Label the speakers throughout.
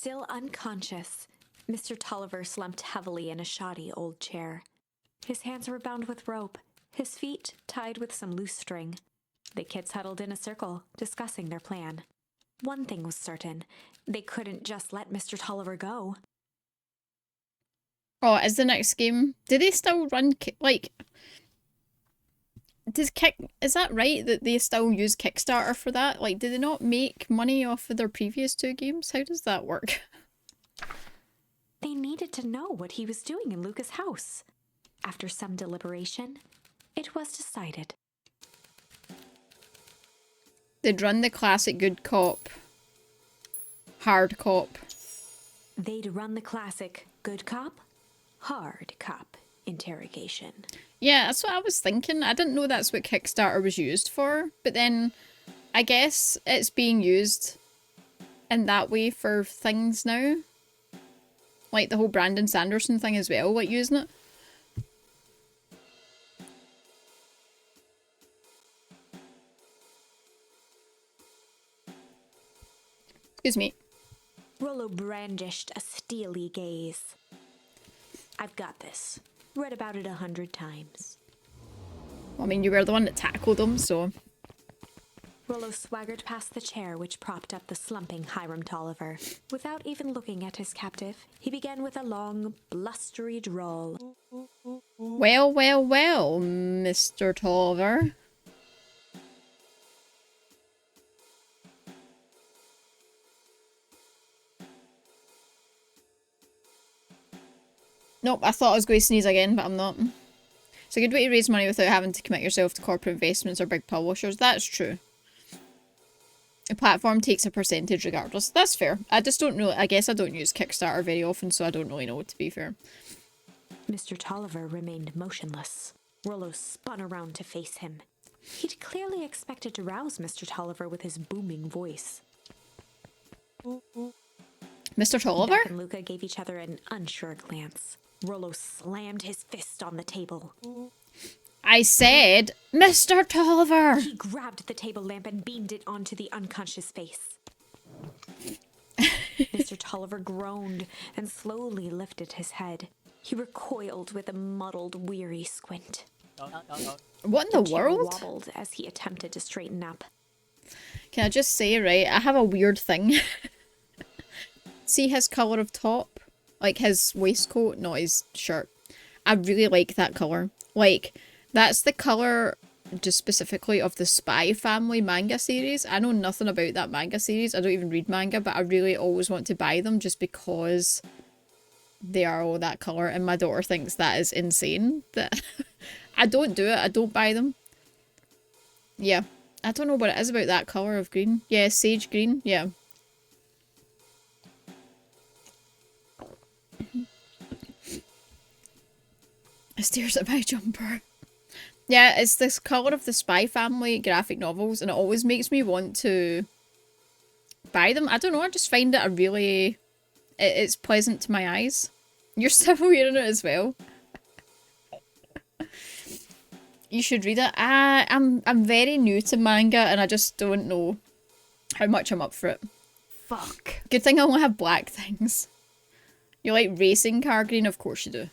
Speaker 1: Still unconscious, Mr. Tolliver slumped heavily in a shoddy old chair. His hands were bound with rope, his feet tied with some loose string. The kids huddled in a circle, discussing their plan. One thing was certain, they couldn't just let Mr. Tolliver go.
Speaker 2: Oh, is the next game... Do they still run... like... Is that right that they still use Kickstarter for that? Like, do they not make money off of their previous 2 games? How does that work?
Speaker 1: They needed to know what he was doing in Luca's house. After some deliberation, it was decided.
Speaker 2: They'd run the classic good cop, hard cop.
Speaker 1: They'd run the classic good cop, hard cop interrogation.
Speaker 2: Yeah, that's what I was thinking. I didn't know that's what Kickstarter was used for, but then I guess it's being used in that way for things now. Like the whole Brandon Sanderson thing as well, like using it. Excuse me.
Speaker 1: Rollo brandished a steely gaze. I've got this. Read about it 100 times.
Speaker 2: Well, I mean, you were the one that tackled him, so...
Speaker 1: Rollo swaggered past the chair which propped up the slumping Hiram Tolliver. Without even looking at his captive, he began with a long, blustery drawl.
Speaker 2: Well, well, well, Mr. Tolliver. Nope, I thought I was going to sneeze again, but I'm not. It's a good way to raise money without having to commit yourself to corporate investments or big publishers. That's true. A platform takes a percentage regardless. That's fair. I just don't know. I guess I don't use Kickstarter very often, so I don't really know, to be fair.
Speaker 1: Mr. Tolliver remained motionless. Rollo spun around to face him. He'd clearly expected to rouse Mr. Tolliver with his booming voice.
Speaker 2: Mr. Tolliver?
Speaker 1: Beck and Luca gave each other an unsure glance. Rollo slammed his fist on the table.
Speaker 2: I said, Mr. Tolliver!
Speaker 1: He grabbed the table lamp and beamed it onto the unconscious face. Mr. Tolliver groaned and slowly lifted his head. He recoiled with a muddled, weary squint.
Speaker 2: What in the world?
Speaker 1: Wobbled as he attempted to straighten up.
Speaker 2: Can I just say, right, I have a weird thing. See his colour of top? Like his waistcoat, not his shirt. I really like that colour. Like, that's the colour just specifically of the Spy Family manga series. I know nothing about that manga series. I don't even read manga, but I really always want to buy them just because they are all that colour. And my daughter thinks that is insane. That I don't do it. I don't buy them. Yeah. I don't know what it is about that colour of green. Yeah, sage green. Yeah. It stares at my jumper. Yeah, it's this colour of the Spy Family graphic novels, and it always makes me want to buy them. I don't know, I just find it a really... It's pleasant to my eyes. You're still wearing it as well. You should read it. I'm very new to manga, and I just don't know how much I'm up for it.
Speaker 1: Fuck.
Speaker 2: Good thing I only have black things. You like racing car green? Of course you do.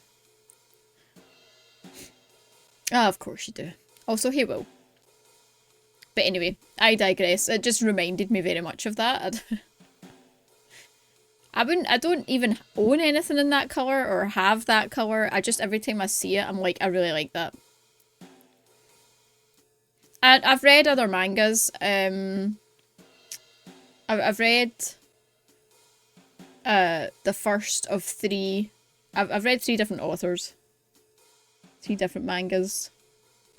Speaker 2: Ah, of course you do. Also, he will. But anyway, I digress. It just reminded me very much of that. I don't even own anything in that colour or have that colour. I just, every time I see it, I'm like, I really like that. I've read other mangas. I've read the first of 3. I've read 3 different authors. 3 different mangas.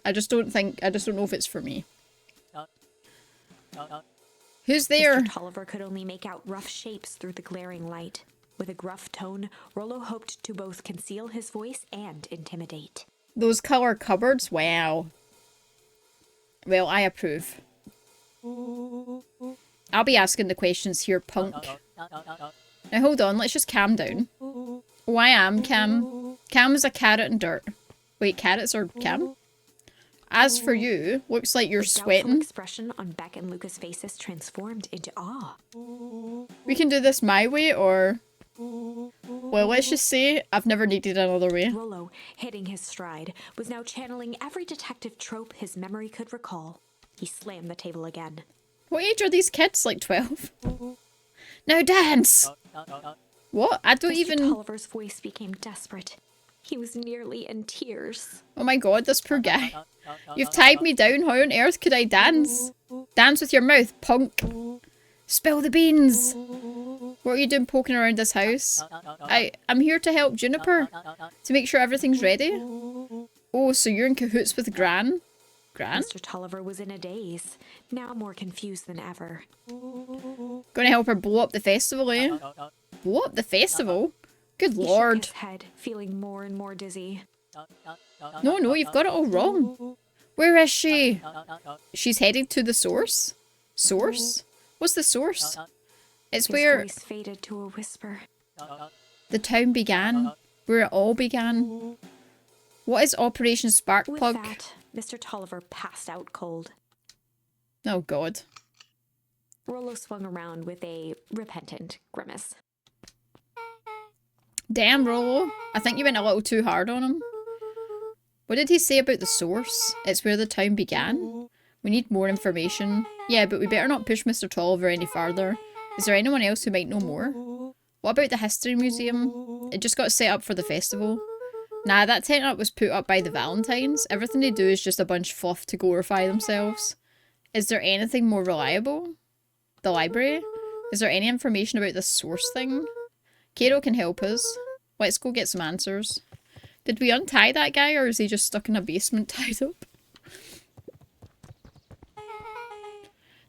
Speaker 2: I just don't know if it's for me. Who's there?
Speaker 1: Mr. Tolliver could only make out rough shapes through the glaring light. With a gruff tone, Rollo hoped to both conceal his voice and intimidate.
Speaker 2: Those colour cupboards? Wow. Well, I approve. I'll be asking the questions here, punk. Now hold on, let's just calm down. Oh, I am Cam. Cam is a carrot and dirt. Wait, carrots or Cam? As for you, looks like you're
Speaker 1: The doubtful
Speaker 2: sweating.
Speaker 1: expression on Beck and Luca's faces transformed into awe.
Speaker 2: We can do this my way, or... Well, let's just say I've never needed another way.
Speaker 1: Rollo, hitting his stride, was now channeling every detective trope his memory could recall. He slammed the table again.
Speaker 2: What age are these kids? Like 12? Now dance! What? I don't
Speaker 1: Mr.
Speaker 2: even...
Speaker 1: Tolliver's voice became desperate. He was nearly in tears.
Speaker 2: Oh my god, this poor guy. You've tied me down. How on earth could I dance? Dance with your mouth, punk. Spill the beans. What are you doing poking around this house? I'm here to help Juniper. To make sure everything's ready. Oh, so you're in cahoots with Gran? Gran?
Speaker 1: Mr. Tolliver was in a daze, now more confused than ever.
Speaker 2: Gonna help her blow up the festival, eh? Blow up the festival? Good
Speaker 1: He shook
Speaker 2: lord.
Speaker 1: his head, feeling more and more dizzy.
Speaker 2: No, you've got it all wrong. Where is she? She's headed to the source? Source? What's the source? It's
Speaker 1: His
Speaker 2: where
Speaker 1: voice faded to a whisper.
Speaker 2: the town began. Where it all began. What is Operation
Speaker 1: With
Speaker 2: Sparkplug?
Speaker 1: that, Mr. Tolliver passed out cold.
Speaker 2: Oh god.
Speaker 1: Rollo swung around with a repentant grimace.
Speaker 2: Damn, Rollo. I think you went a little too hard on him. What did he say about the source? It's where the town began? We need more information. Yeah, but we better not push Mr. Tolliver any further. Is there anyone else who might know more? What about the History Museum? It just got set up for the festival. Nah, that tent was put up by the Valentines. Everything they do is just a bunch of fluff to glorify themselves. Is there anything more reliable? The library? Is there any information about the source thing? Cato can help us. Let's go get some answers. Did we untie that guy, or is he just stuck in a basement tied up?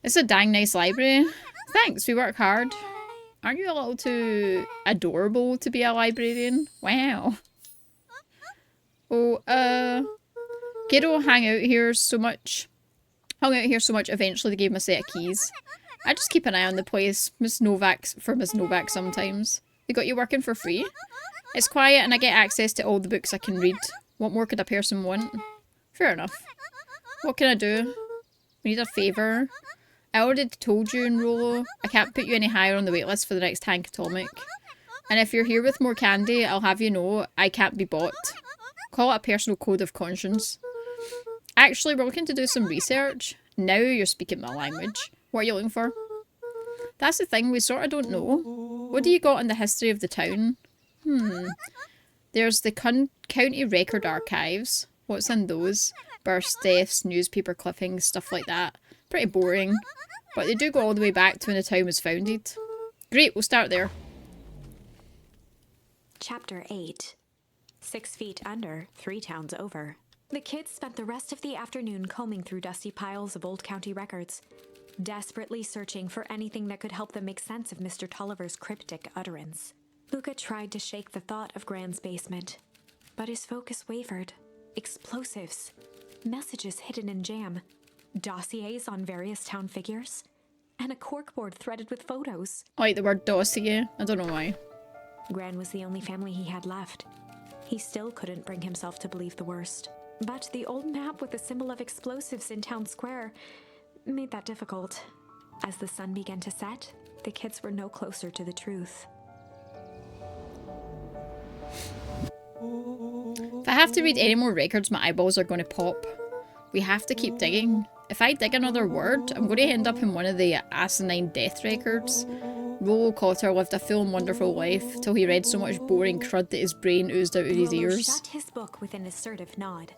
Speaker 2: It's a dang nice library. Thanks, we work hard. Aren't you a little too adorable to be a librarian? Wow. Oh, Cato hung out here so much, eventually they gave him a set of keys. I just keep an eye on the place, Miss Novak sometimes. They got you working for free? It's quiet and I get access to all the books I can read. What more could a person want? Fair enough. What can I do? We need a favour. I already told you in Rollo, I can't put you any higher on the waitlist for the next Tank Atomic. And if you're here with more candy, I'll have you know I can't be bought. Call it a personal code of conscience. Actually, we're looking to do some research. Now you're speaking my language. What are you looking for? That's the thing, we sort of don't know. What do you got on the history of the town? There's the county record archives. What's in those? Births, deaths, newspaper clippings, stuff like that. Pretty boring. But they do go all the way back to when the town was founded. Great, we'll start there.
Speaker 1: Chapter 8. 6 feet under, 3 towns over. The kids spent the rest of the afternoon combing through dusty piles of old county records, desperately searching for anything that could help them make sense of Mr. Tolliver's cryptic utterance. Luca tried to shake the thought of Gran's basement, but his focus wavered. Explosives, messages hidden in jam, dossiers on various town figures, and a corkboard threaded with photos.
Speaker 2: I like the word dossier. I don't know why.
Speaker 1: Gran was the only family he had left. He still couldn't bring himself to believe the worst. But the old map with the symbol of explosives in town square made that difficult. As the sun began to set, the kids were no closer to the truth.
Speaker 2: If I have to read any more records, my eyeballs are going to pop. We have to keep digging. If I dig another word, I'm going to end up in one of the asinine death records. Rollo Cotter lived a full and wonderful life till he read so much boring crud that his brain oozed out of his
Speaker 1: Rollo
Speaker 2: ears.
Speaker 1: shut his book with an assertive nod.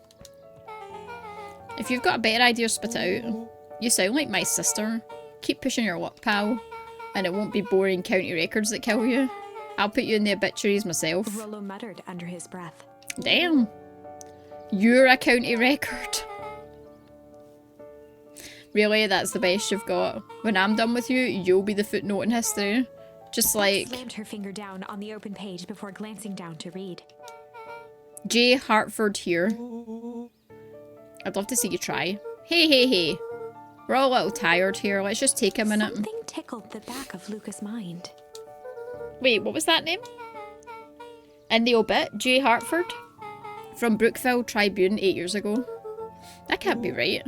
Speaker 2: If you've got a better idea, spit it out. You sound like my sister. Keep pushing your luck, pal. And it won't be boring county records that kill you. I'll put you in the obituaries myself.
Speaker 1: Rollo muttered under his breath.
Speaker 2: Damn. You're a county record. Really, that's the best you've got. When I'm done with you, you'll be the footnote in history. Just like...
Speaker 1: Slammed her finger down on the open page before glancing down to read.
Speaker 2: J. Hartford here. I'd love to see you try. Hey. We're all a little tired here. Let's just take a minute.
Speaker 1: Something tickled the back of Luca's mind.
Speaker 2: Wait, what was that name? In the obit, J. Hartford. From Brookville Tribune 8 years ago. That can't be right.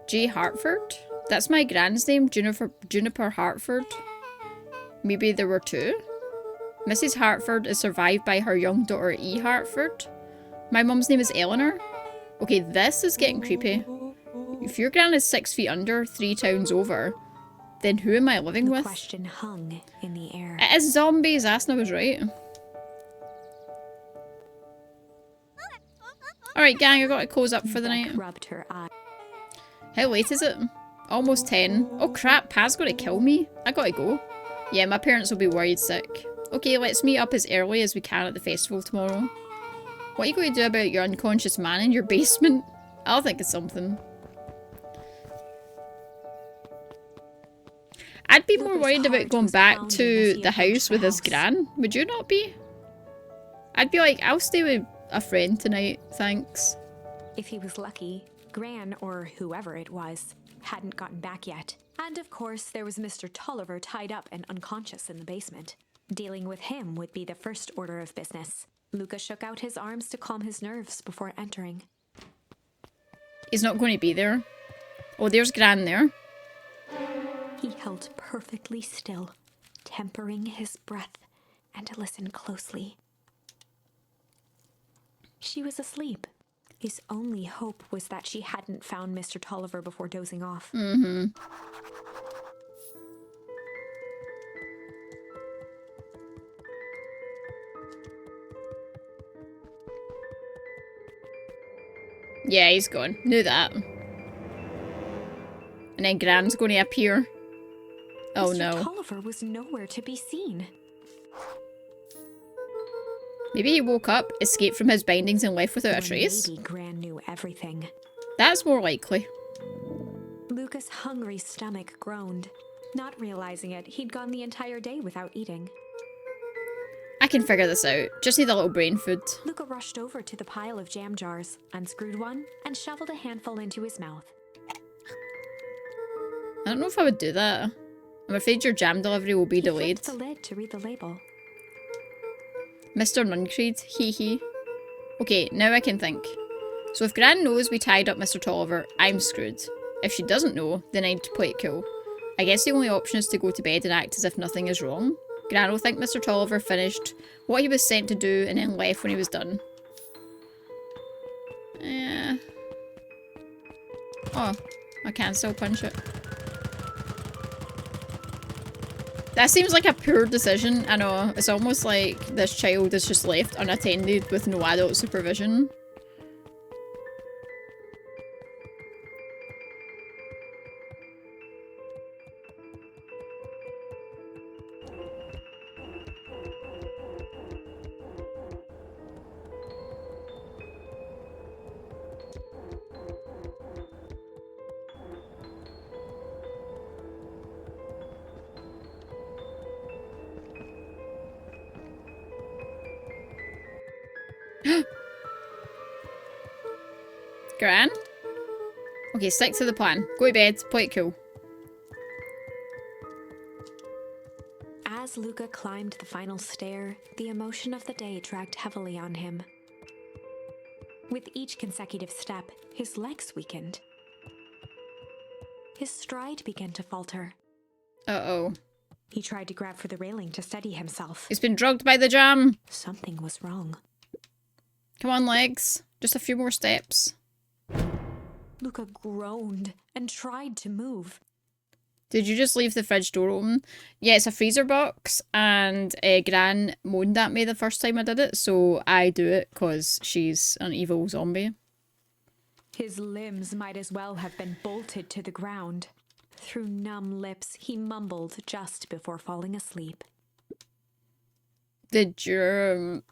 Speaker 2: J. Hartford? That's my grand's name, Juniper Hartford. Maybe there were two? Mrs. Hartford is survived by her young daughter E. Hartford. My mum's name is Eleanor. Okay, this is getting creepy. If your gran is 6 feet under, 3 towns over, then who am I living with?
Speaker 1: The question hung in the air.
Speaker 2: It is zombies, Asna was right. Alright gang, I gotta close up for the night.
Speaker 1: Rubbed her eye.
Speaker 2: How late is it? Almost 10. Oh crap, Pa's gonna kill me. I gotta go. Yeah, my parents will be worried sick. Okay, let's meet up as early as we can at the festival tomorrow. What are you going to do about your unconscious man in your basement? I'll think of something. I'd be more worried about going back to the house with his gran. Would you not be? I'd be like, I'll stay with a friend tonight, thanks.
Speaker 1: If he was lucky, Gran, or whoever it was, hadn't gotten back yet. And of course, there was Mr. Tolliver tied up and unconscious in the basement. Dealing with him would be the first order of business. Luca shook out his arms to calm his nerves before entering.
Speaker 2: He's not going to be there. Oh, there's Gran there.
Speaker 1: He held perfectly still, tempering his breath, and listened closely. She was asleep. His only hope was that she hadn't found Mr. Tolliver before dozing off.
Speaker 2: Mm-hmm. Yeah, he's gone. Knew that. And then Gran's going to appear. Oh
Speaker 1: Mr.
Speaker 2: no.
Speaker 1: Tolliver was nowhere to be seen.
Speaker 2: Maybe he woke up, escaped from his bindings and left without a trace?
Speaker 1: Maybe Gran knew everything.
Speaker 2: That's more likely.
Speaker 1: Luca's hungry stomach groaned. Not realizing it, he'd gone the entire day without eating.
Speaker 2: I can figure this out. Just need a little brain food.
Speaker 1: Luca rushed over to the pile of jam jars, unscrewed one, and shoveled a handful into his mouth.
Speaker 2: I don't know if I would do that. I'm afraid your jam delivery will be delayed.
Speaker 1: He flipped the lid to read the label.
Speaker 2: Mr. Nuncreed, hee hee. Okay, now I can think. So if Gran knows we tied up Mr. Tolliver, I'm screwed. If she doesn't know, then I'd play it cool. I guess the only option is to go to bed and act as if nothing is wrong. Gran will think Mr. Tolliver finished what he was sent to do and then left when he was done. Yeah. Oh, I can still punch it. That seems like a poor decision. I know, it's almost like this child is just left unattended with no adult supervision. Gran? Okay, stick to the plan. Go to bed, play it cool.
Speaker 1: As Luca climbed the final stair, the emotion of the day dragged heavily on him. With each consecutive step, his legs weakened. His stride began to falter.
Speaker 2: Uh-oh.
Speaker 1: He tried to grab for the railing to steady himself.
Speaker 2: He's been drugged by the jam.
Speaker 1: Something was wrong.
Speaker 2: Come on, legs. Just a few more steps.
Speaker 1: Luca groaned and tried to move.
Speaker 2: Did you just leave the fridge door open? Yeah, it's a freezer box, and Gran moaned at me the first time I did it, so I do it because she's an evil zombie.
Speaker 1: His limbs might as well have been bolted to the ground. Through numb lips, he mumbled just before falling asleep.
Speaker 2: The germ.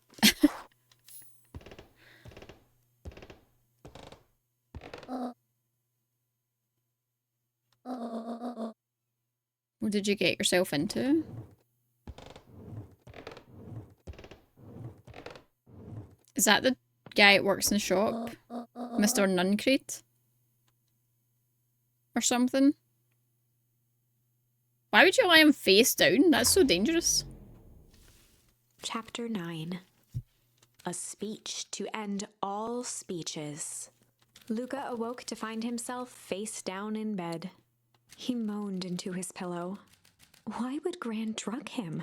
Speaker 2: What did you get yourself into? Is that the guy that works in the shop? Mr. Nuncreed? Or something? Why would you lie him face down? That's so dangerous.
Speaker 1: Chapter 9. A speech to end all speeches. Luca awoke to find himself face down in bed. He moaned into his pillow. Why would Gran drug him?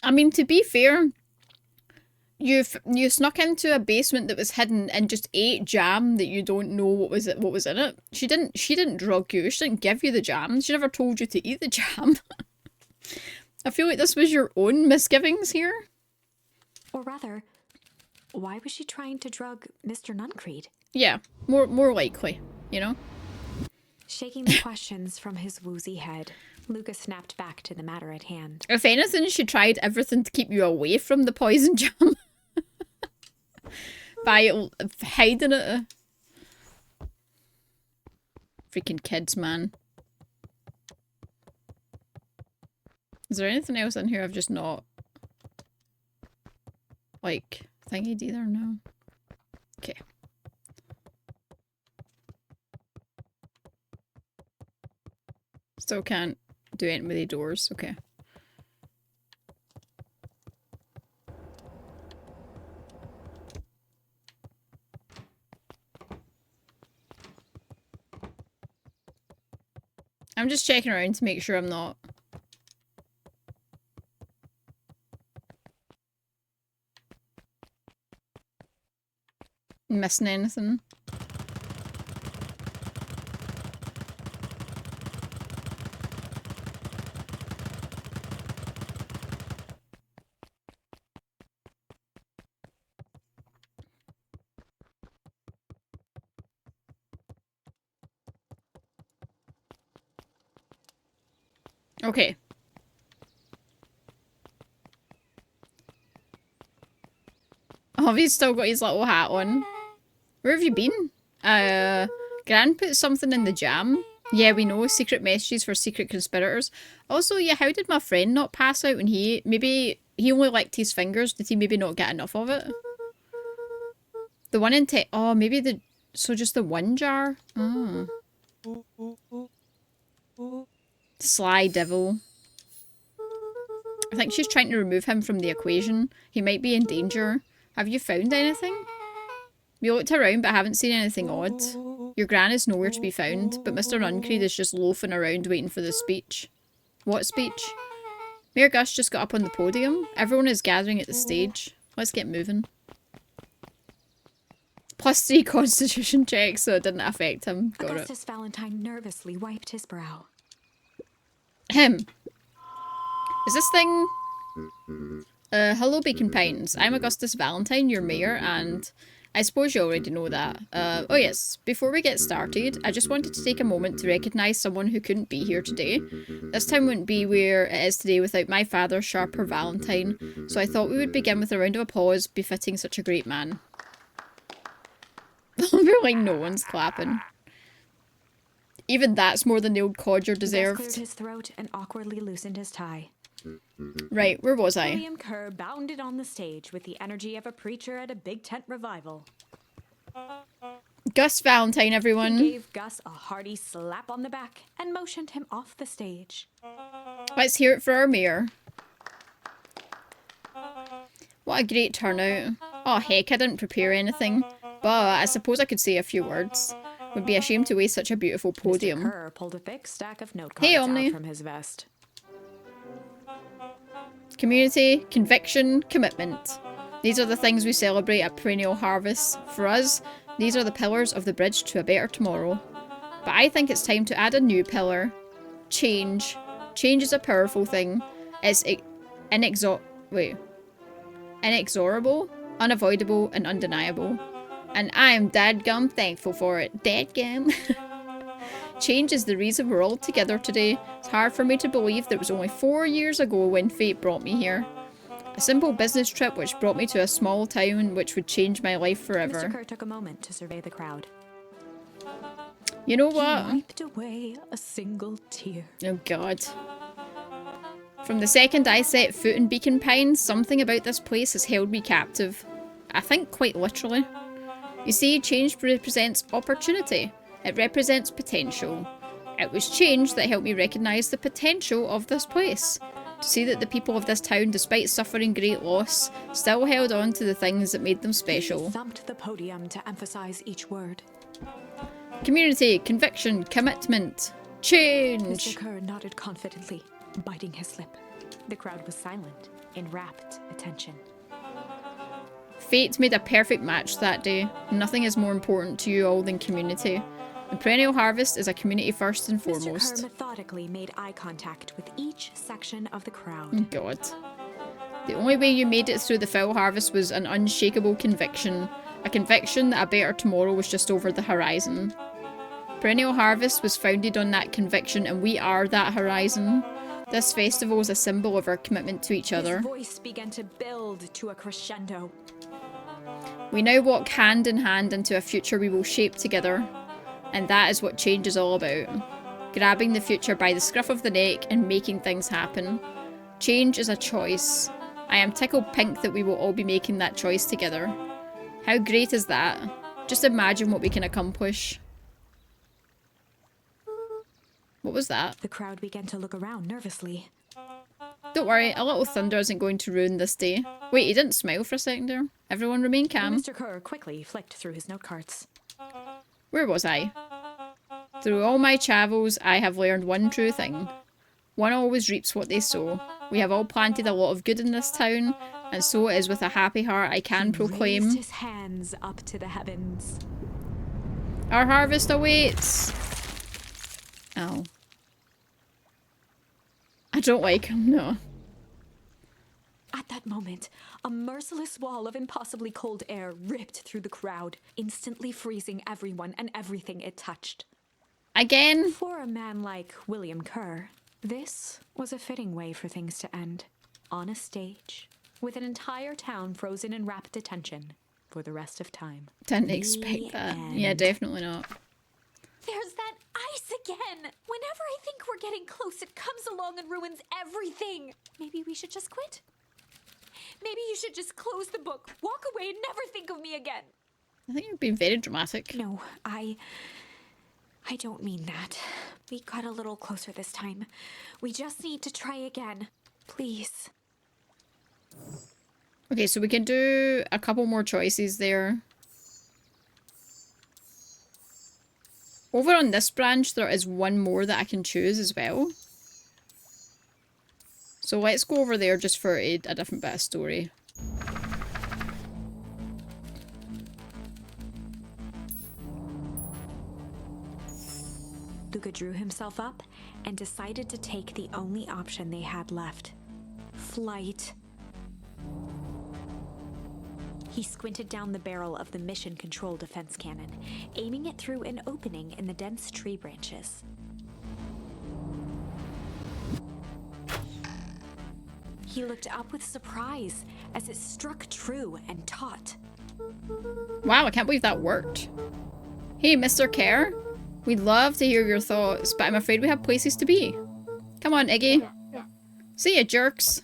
Speaker 2: I mean, to be fair, you snuck into a basement that was hidden and just ate jam that you don't know what was in it. She didn't drug you. She didn't give you the jam. She never told you to eat the jam. I feel like this was your own misgivings here.
Speaker 1: Or rather, why was she trying to drug Mr. Nuncreed?
Speaker 2: Yeah, more likely, you know?
Speaker 1: Shaking the questions from his woozy head, Luca snapped back to the matter at hand.
Speaker 2: If anything, she tried everything to keep you away from the poison jam. By hiding it. Freaking kids, man. Is there anything else in here I've just not, like, thingied either? No. Okay. Still can't do anything with the doors. Okay. I'm just checking around to make sure I'm not missing anything. Okay. Oh, he's still got his little hat on. Where have you been? Gran put something in the jam. Yeah, we know. Secret messages for secret conspirators. Also, yeah, how did my friend not pass out when he... Maybe he only licked his fingers. Did he maybe not get enough of it? The one in oh, maybe the... So just the one jar? Oh. Sly devil. I think she's trying to remove him from the equation. He might be in danger. Have you found anything? We looked around but haven't seen anything odd. Your Gran is nowhere to be found, but Mr. Nuncreed is just loafing around waiting for the speech. What speech? Mayor Gus just got up on the podium. Everyone is gathering at the stage. Let's get moving. +3 constitution check, so it didn't affect him. Got
Speaker 1: Augustus Valentine nervously wiped his brow.
Speaker 2: Him. Is this thing... hello Bacon Pines. I'm Augustus Valentine, your mayor, and... I suppose you already know that. Oh yes, before we get started, I just wanted to take a moment to recognise someone who couldn't be here today. This town wouldn't be where it is today without my father, Sharper Valentine, so I thought we would begin with a round of applause befitting such a great man. I feel like no one's clapping. Even that's more than the old codger deserved.
Speaker 1: Gus cleared his throat and awkwardly loosened his tie.
Speaker 2: Right, where was I?
Speaker 1: William Kerr bounded on the stage with the energy of a preacher at a big tent revival.
Speaker 2: Gus Valentine, everyone.
Speaker 1: He gave Gus a hearty slap on the back and motioned him off the stage.
Speaker 2: Let's hear it for our mayor. What a great turnout. Oh heck, I didn't prepare anything. But I suppose I could say a few words. Would be a shame to waste such a beautiful podium.
Speaker 1: Mr. Kerr pulled a thick stack of note cards
Speaker 2: Hey, Omni.
Speaker 1: out from his vest.
Speaker 2: Community, conviction, commitment. These are the things we celebrate at perennial harvests. For us, these are the pillars of the bridge to a better tomorrow. But I think it's time to add a new pillar. Change. Change is a powerful thing. It's inexorable, unavoidable, and undeniable. And I am dadgum thankful for it. Dadgum. Change is the reason we're all together today. It's hard for me to believe that it was only 4 years ago when fate brought me here. A simple business trip which brought me to a small town which would change my life forever.
Speaker 1: Mr. Kerr took a moment to survey the crowd.
Speaker 2: You know what?
Speaker 1: He wiped away a single tear.
Speaker 2: Oh god. From the second I set foot in Beacon Pines, something about this place has held me captive. I think quite literally. You see, change represents opportunity. It represents potential. It was change that helped me recognise the potential of this place. To see that the people of this town, despite suffering great loss, still held on to the things that made them special.
Speaker 1: He thumped the podium to emphasize each word.
Speaker 2: Community, conviction, commitment, change.
Speaker 1: Mr. Kerr nodded confidently, biting his lip. The crowd was silent, in rapt attention.
Speaker 2: Fate made a perfect match that day. Nothing is more important to you all than community. The perennial harvest is a community first and
Speaker 1: Mr.
Speaker 2: foremost.
Speaker 1: Kerr methodically made eye contact with each section of the crowd.
Speaker 2: Oh God. The only way you made it through the full harvest was an unshakable conviction. A conviction that a better tomorrow was just over the horizon. Perennial Harvest was founded on that conviction, and we are that horizon. This festival is a symbol of our commitment to each other.
Speaker 1: His voice began to build to a crescendo.
Speaker 2: We now walk hand in hand into a future we will shape together. And that is what change is all about. Grabbing the future by the scruff of the neck and making things happen. Change is a choice. I am tickled pink that we will all be making that choice together. How great is that? Just imagine what we can accomplish. What was that?
Speaker 1: The crowd began to look around nervously.
Speaker 2: Don't worry, a little thunder isn't going to ruin this day. Wait, he didn't smile for a second there. Everyone remain calm.
Speaker 1: Mr. Kerr quickly flicked through his note cards.
Speaker 2: Where was I? Through all my travels, I have learned one true thing. One always reaps what they sow. We have all planted a lot of good in this town, and so it is with a happy heart I can proclaim.
Speaker 1: Raised his hands up to the heavens.
Speaker 2: Our harvest awaits! Ow. I don't like him, no.
Speaker 1: At that moment, a merciless wall of impossibly cold air ripped through the crowd, instantly freezing everyone and everything it touched.
Speaker 2: Again?
Speaker 1: For a man like William Kerr, this was a fitting way for things to end. On a stage, with an entire town frozen in rapt attention for the rest of time.
Speaker 2: Didn't expect that. Yeah, definitely not.
Speaker 1: There's that ice again! Whenever I think we're getting close, it comes along and ruins everything! Maybe we should just quit? Maybe you should just close the book, walk away, and never think of me again.
Speaker 2: I think you're being very dramatic.
Speaker 1: No, I don't mean that. We got a little closer this time. We just need to try again. Please.
Speaker 2: Okay, so we can do a couple more choices there. Over on this branch, there is one more that I can choose as well. So let's go over there just for a different bit of story.
Speaker 1: Luca drew himself up and decided to take the only option they had left. Flight. He squinted down the barrel of the mission control defense cannon, aiming it through an opening in the dense tree branches. He looked up with surprise as it struck true and taut.
Speaker 2: Wow, I can't believe that worked. Hey, Mr. Kerr. We'd love to hear your thoughts, but I'm afraid we have places to be. Come on, Iggy. See ya, jerks.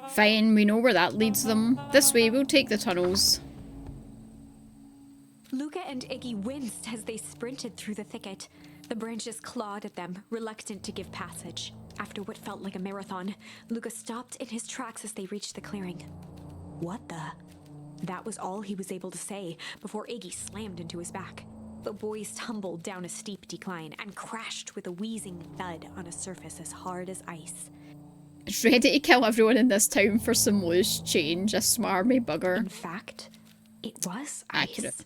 Speaker 2: Fine, we know where that leads them. This way, we'll take the tunnels.
Speaker 1: Luca and Iggy winced as they sprinted through the thicket. The branches clawed at them, reluctant to give passage. After what felt like a marathon, Luca stopped in his tracks as they reached the clearing. What the? That was all he was able to say before Iggy slammed into his back. The boys tumbled down a steep decline and crashed with a wheezing thud on a surface as hard as ice.
Speaker 2: Ready to kill everyone in this town for some loose change, a smarmy bugger.
Speaker 1: In fact, it was ice.
Speaker 2: Accurate.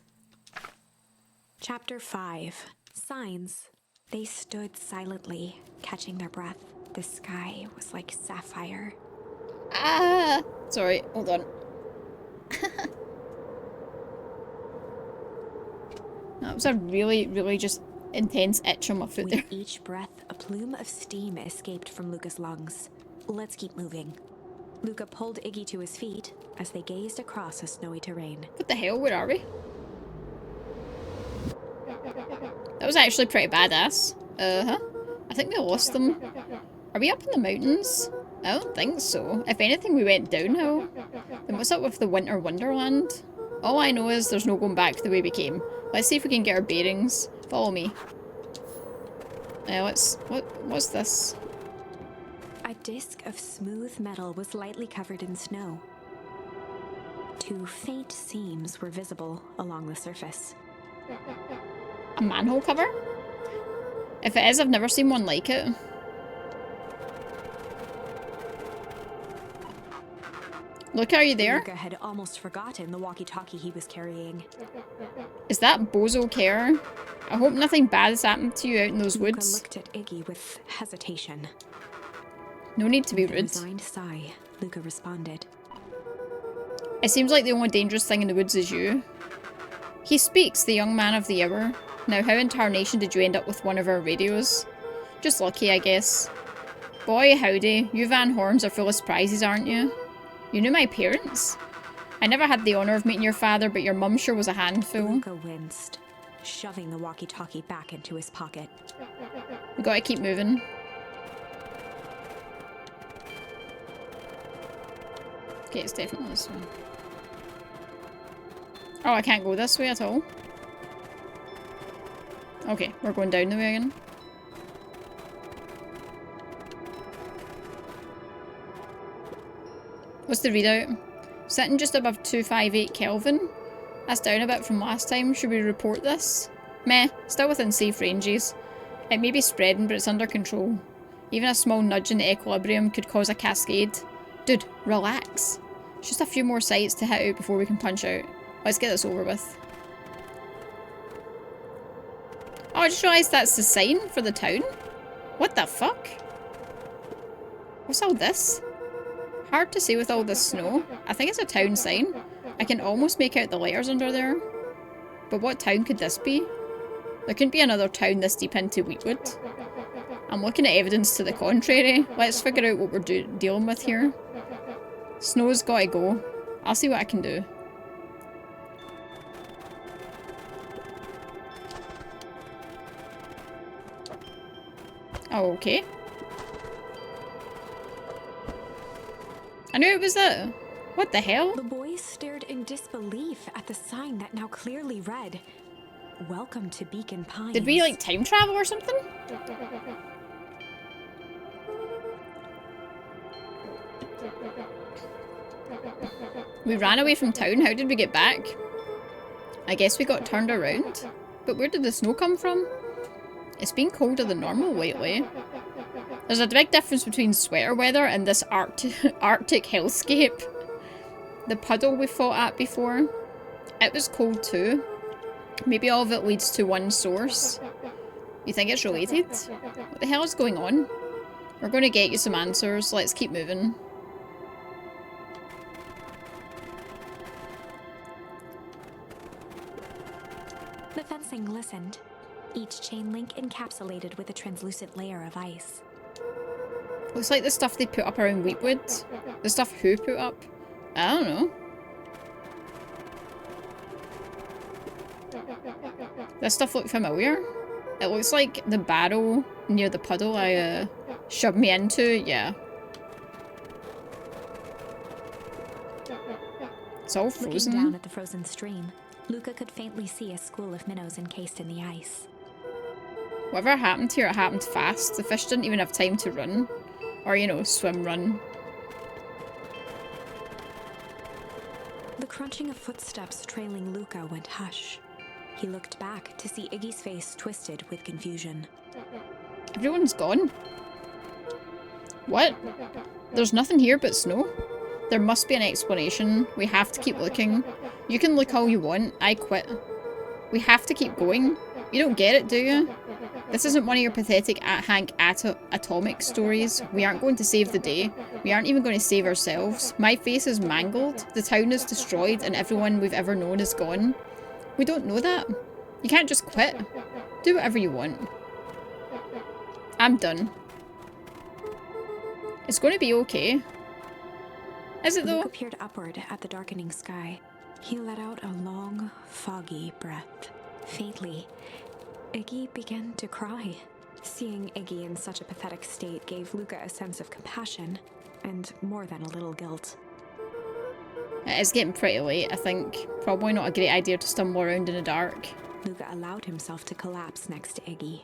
Speaker 1: Chapter 5. Signs. They stood silently, catching their breath. The sky was like sapphire.
Speaker 2: Ah! Sorry, hold on. That was a really, really just intense itch on my foot there.
Speaker 1: With each breath, a plume of steam escaped from Luca's lungs. Let's keep moving. Luca pulled Iggy to his feet as they gazed across a snowy terrain.
Speaker 2: What the hell? Where are we? That was actually pretty badass. Uh-huh. I think we lost them. Are we up in the mountains? I don't think so. If anything, we went downhill. Then what's up with the Winter Wonderland? All I know is there's no going back the way we came. Let's see if we can get our bearings. Follow me. What's this?
Speaker 1: A disc of smooth metal was lightly covered in snow. 2 faint seams were visible along the surface.
Speaker 2: A manhole cover? If it is, I've never seen one like it. Look, are you there?
Speaker 1: Luca had almost forgotten the walkie-talkie he was carrying.
Speaker 2: Is that Bozo Care? I hope nothing bad has happened to you out in those
Speaker 1: Luca
Speaker 2: woods.
Speaker 1: looked at Iggy with hesitation.
Speaker 2: No need to be
Speaker 1: With a
Speaker 2: rude.
Speaker 1: resigned sigh, Luca responded.
Speaker 2: It seems like the only dangerous thing in the woods is you. He speaks, the young man of the hour. Now, how in tarnation did you end up with one of our radios? Just lucky, I guess. Boy, howdy. You Van Horns are full of surprises, aren't you? You knew my parents? I never had the honour of meeting your father, but your mum sure was a handful.
Speaker 1: Luca winced, shoving the walkie-talkie back into his pocket.
Speaker 2: We gotta keep moving. Okay, it's definitely this way. Oh, I can't go this way at all. Okay, we're going down the way again. What's the readout? Sitting just above 258 Kelvin. That's down a bit from last time. Should we report this? Meh, still within safe ranges. It may be spreading, but it's under control. Even a small nudge in the equilibrium could cause a cascade. Dude, relax. Just a few more sites to hit out before we can punch out. Let's get this over with. Oh, I just realised that's the sign for the town. What the fuck? What's all this? Hard to see with all this snow. I think it's a town sign. I can almost make out the letters under there. But what town could this be? There couldn't be another town this deep into Wheatwood. I'm looking at evidence to the contrary. Let's figure out what we're dealing with here. Snow's gotta go. I'll see what I can do. Oh, okay. I knew it was that. What the hell?
Speaker 1: The boys stared in disbelief at the sign that now clearly read, "Welcome to Beacon Pines."
Speaker 2: Did we, like, time travel or something? We ran away from town. How did we get back? I guess we got turned around. But where did the snow come from? It's been colder than normal lately. There's a big difference between sweater weather and this Arctic hellscape. The puddle we fought at before, it was cold too. Maybe all of it leads to one source. You think it's related? What the hell is going on? We're going to get you some answers. Let's keep moving.
Speaker 1: The fencing listened, each chain link encapsulated with a translucent layer of ice.
Speaker 2: Looks like the stuff they put up around Wheatwood. The stuff who put up? I don't know. This stuff look familiar. It looks like the barrel near the puddle I shoved me into. Yeah. It's all frozen.
Speaker 1: Looking down at the frozen stream, Luca could faintly see a school of minnows encased in the ice.
Speaker 2: Whatever happened here, it happened fast. The fish didn't even have time to run. Or, you know, swim, run.
Speaker 1: The crunching of footsteps trailing Luca went hush. He looked back to see Iggy's face twisted with confusion.
Speaker 2: Everyone's gone. What? There's nothing here but snow? There must be an explanation. We have to keep looking. You can look all you want. I quit. We have to keep going. You don't get it, do you? This isn't one of your pathetic Hank Atomic stories. We aren't going to save the day. We aren't even going to save ourselves. My face is mangled. The town is destroyed and everyone we've ever known is gone. We don't know that. You can't just quit. Do whatever you want. I'm done. It's going to be okay. Is it though?
Speaker 1: Luca peered upward at the darkening sky. He let out a long, foggy breath. Faintly, Iggy began to cry. Seeing Iggy in such a pathetic state gave Luca a sense of compassion, and more than a little guilt.
Speaker 2: It is getting pretty late, I think. Probably not a great idea to stumble around in the dark.
Speaker 1: Luca allowed himself to collapse next to Iggy.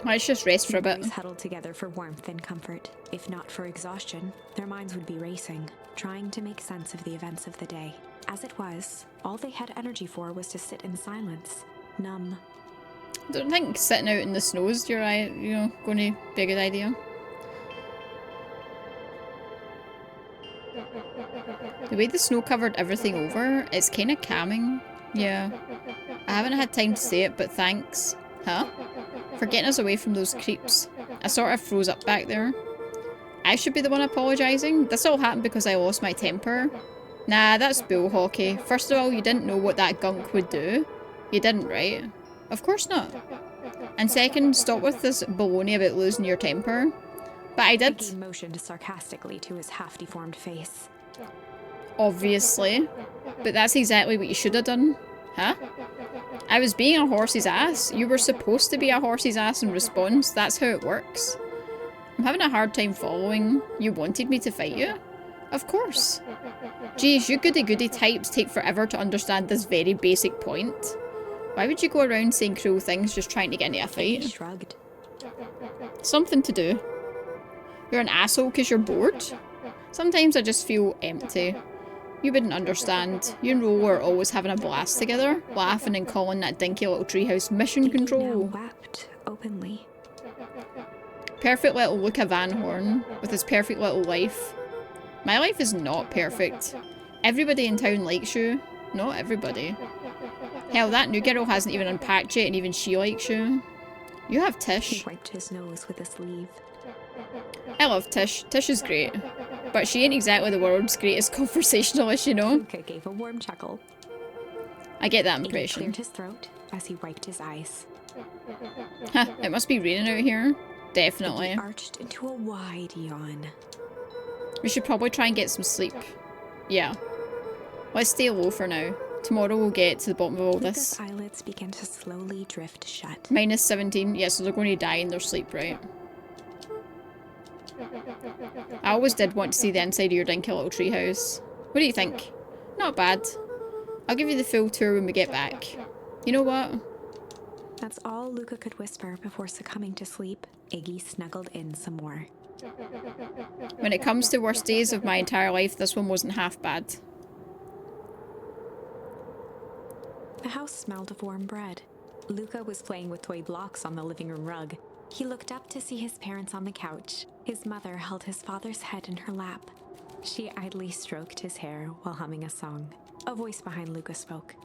Speaker 2: Let's just rest for a
Speaker 1: The
Speaker 2: bit.
Speaker 1: boys huddled together for warmth and comfort. If not for exhaustion, their minds would be racing, trying to make sense of the events of the day. As it was, all they had energy for was to sit in silence, numb.
Speaker 2: I don't think sitting out in the snow is going to be a good idea. The way the snow covered everything over, it's kind of calming. Yeah. I haven't had time to say it, but thanks. Huh? For getting us away from those creeps. I sort of froze up back there. I should be the one apologising? This all happened because I lost my temper. Nah, that's bull hockey. First of all, you didn't know what that gunk would do. You didn't, right? Of course not. And second, stop with this baloney about losing your temper. But I did.
Speaker 1: Iggy motioned sarcastically to his half-deformed face.
Speaker 2: Obviously. But that's exactly what you should have done. Huh? I was being a horse's ass. You were supposed to be a horse's ass in response. That's how it works. I'm having a hard time following. You wanted me to fight you? Of course. Geez, you goody-goody types take forever to understand this very basic point. Why would you go around saying cruel things just trying to get into a fight?
Speaker 1: He shrugged.
Speaker 2: Something to do. You're an asshole because you're bored? Sometimes I just feel empty. You wouldn't understand. You and Rolo are always having a blast together, laughing and calling that dinky little treehouse mission
Speaker 1: Iggy
Speaker 2: control.
Speaker 1: now wept openly.
Speaker 2: Perfect little Luca Van Horn, with his perfect little life. My life is not perfect. Everybody in town likes you. Not everybody. Hell, that new girl hasn't even unpacked yet and even she likes you. You have Tish.
Speaker 1: He wiped his nose with his sleeve.
Speaker 2: I love Tish. Tish is great. But she ain't exactly the world's greatest conversationalist, you know?
Speaker 1: Luca gave a warm chuckle.
Speaker 2: I get that
Speaker 1: Iggy
Speaker 2: impression.
Speaker 1: cleared his throat as he wiped his eyes.
Speaker 2: Huh, it must be raining out here. Definitely.
Speaker 1: Iggy arched into a wide yawn.
Speaker 2: We should probably try and get some sleep. Yeah. Let's stay low for now. Tomorrow we'll get to the bottom of all
Speaker 1: Luca's
Speaker 2: this.
Speaker 1: eyelids began to slowly drift shut.
Speaker 2: Minus 17. Yeah, so they're going to die in their sleep, right? I always did want to see the inside of your dinky little treehouse. What do you think? Not bad. I'll give you the full tour when we get back. You know what?
Speaker 1: That's all Luca could whisper before succumbing to sleep. Iggy snuggled in some more.
Speaker 2: When it comes to worst days of my entire life, this one wasn't half bad.
Speaker 1: The house smelled of warm bread. Luca was playing with toy blocks on the living room rug. He looked up to see his parents on the couch. His mother held his father's head in her lap. She idly stroked his hair while humming a song. A voice behind Luca spoke.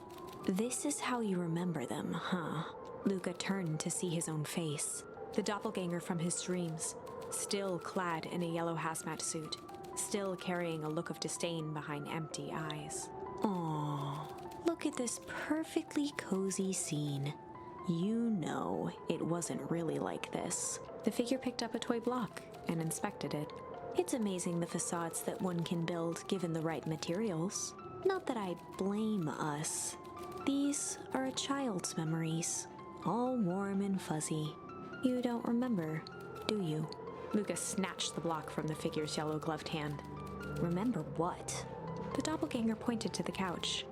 Speaker 1: "This is how you remember them, huh?" Luca turned to see his own face. The doppelganger from his dreams, still clad in a yellow hazmat suit, still carrying a look of disdain behind empty eyes. "Aww, look at this perfectly cozy scene. You know it wasn't really like this." The figure picked up a toy block and inspected it. "It's amazing the facades that one can build given the right materials. Not that I blame us. These are a child's memories, all warm and fuzzy. You don't remember, do you?" Luca snatched the block from the figure's yellow-gloved hand. "Remember what?" The doppelganger pointed to the couch.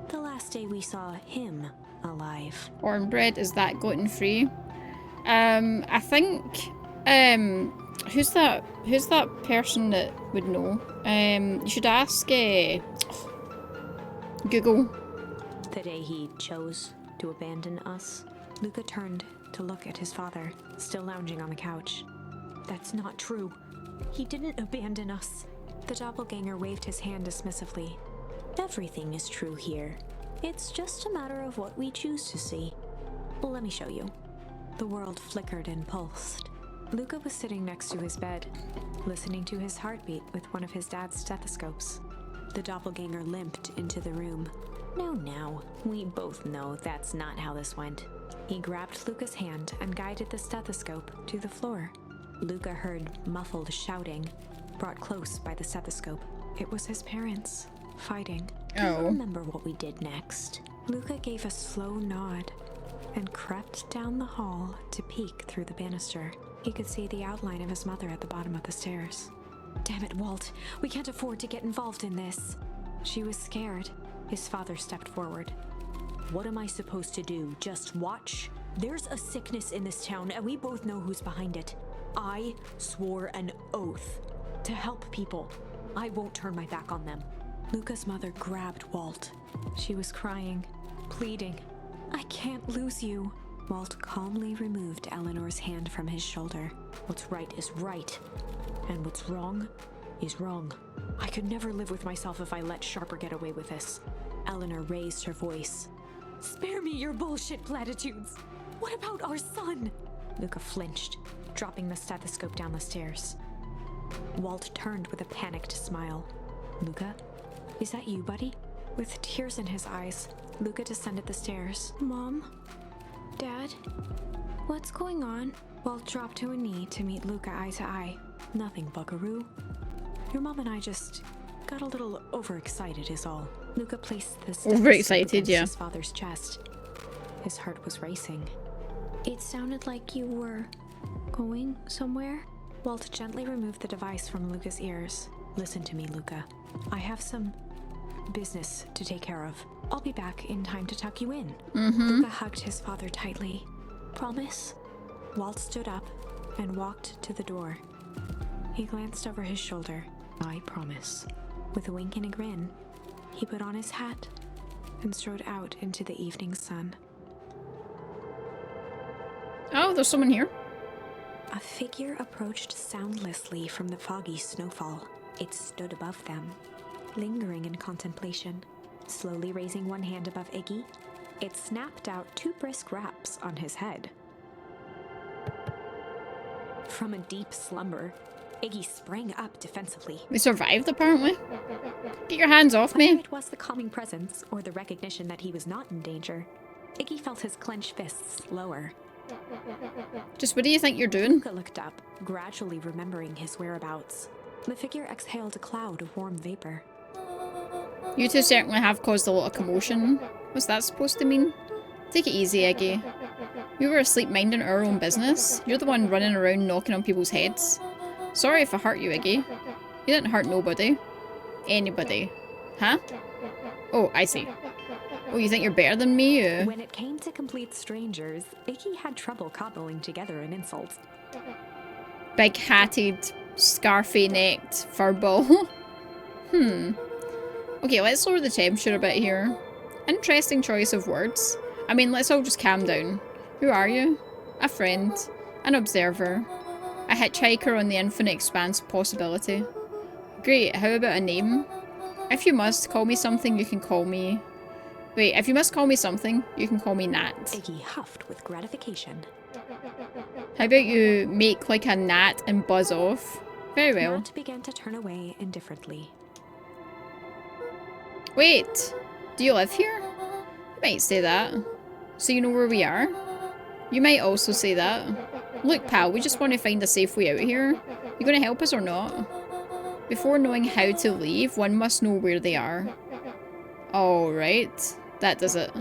Speaker 1: "The last day we saw him alive."
Speaker 2: Cornbread, is that gluten-free? I think, who's that person that would know? You should ask, Google.
Speaker 1: The day he chose to abandon us. Luca turned to look at his father, still lounging on the couch. "That's not true. He didn't abandon us." The doppelganger waved his hand dismissively. "Everything is true here. It's just a matter of what we choose to see. Let me show you." The world flickered and pulsed. Luca was sitting next to his bed, listening to his heartbeat with one of his dad's stethoscopes. The doppelganger limped into the room. Now, we both know that's not how this went." He grabbed Luca's hand and guided the stethoscope to the floor. Luca heard muffled shouting, brought close by the stethoscope. It was his parents, fighting. "Do you remember what we did next?" Luca gave a slow nod and crept down the hall to peek through the banister. He could see the outline of his mother at the bottom of the stairs. "Damn it, Walt. We can't afford to get involved in this." She was scared. His father stepped forward. "What am I supposed to do? Just watch? There's a sickness in this town, and we both know who's behind it. I swore an oath to help people. I won't turn my back on them. Luca's mother grabbed Walt. She was crying, pleading. I can't lose you. Walt calmly removed Eleanor's hand from his shoulder. What's right is right, and what's wrong is wrong. I could never live with myself if I let Sharper get away with this. Eleanor raised her voice. Spare me your bullshit platitudes. What about our son? Luca flinched, dropping the stethoscope down the stairs. Walt turned with a panicked smile. Luca, is that you, buddy? With tears in his eyes, Luca descended the stairs. Mom? Dad? What's going on? Walt dropped to a knee to meet Luca eye to eye. Nothing, buckaroo. Your mom and I just got a little overexcited is all. Luca placed the stethoscope against his father's chest. His heart was racing. It sounded like you were going somewhere? Walt gently removed the device from Luca's ears. Listen to me, Luca. I have some business to take care of. I'll be back in time to tuck you in. Luca hugged his father tightly. Promise? Walt stood up and walked to the door. He glanced over his shoulder. I promise. With a wink and a grin, he put on his hat and strode out into the evening sun.
Speaker 2: Oh, there's someone here.
Speaker 1: A figure approached soundlessly from the foggy snowfall. It stood above them, lingering in contemplation. Slowly raising one hand above Iggy, it snapped out 2 brisk raps on his head. From a deep slumber, Iggy sprang up defensively.
Speaker 2: We survived, apparently. Get your hands off me.
Speaker 1: Whether it was the calming presence or the recognition that he was not in danger, Iggy felt his clenched fists lower.
Speaker 2: Just what do you think you're doing?
Speaker 1: Luca looked up, gradually remembering his whereabouts. The figure exhaled a cloud of warm vapor.
Speaker 2: You two certainly have caused a lot of commotion. What's that supposed to mean? Take it easy, Iggy. We were asleep minding our own business. You're the one running around knocking on people's heads. Sorry if I hurt you, Iggy. You didn't hurt nobody. Anybody. Huh? Oh, I see. Oh, you think you're better than me?
Speaker 1: When it came to complete strangers, Iggy had trouble cobbling together an insult.
Speaker 2: Big-hatted, scarfy-necked furball. Okay, let's lower the temperature a bit here. Interesting choice of words. I mean, let's all just calm down. Who are you? A friend. An observer. A hitchhiker on the infinite expanse of possibility. Great, how about a name? If you must call me something, you can call me... Wait, if you must call me something, you can call me Nat.
Speaker 1: Iggy huffed with gratification.
Speaker 2: How about you make like a gnat and buzz off? Very well.
Speaker 1: Nat began to turn away indifferently.
Speaker 2: Wait, do you live here? You might say that. So you know where we are? You might also say that. Look, pal, we just want to find a safe way out here. You gonna help us or not? Before knowing how to leave, one must know where they are. Alright, that does it.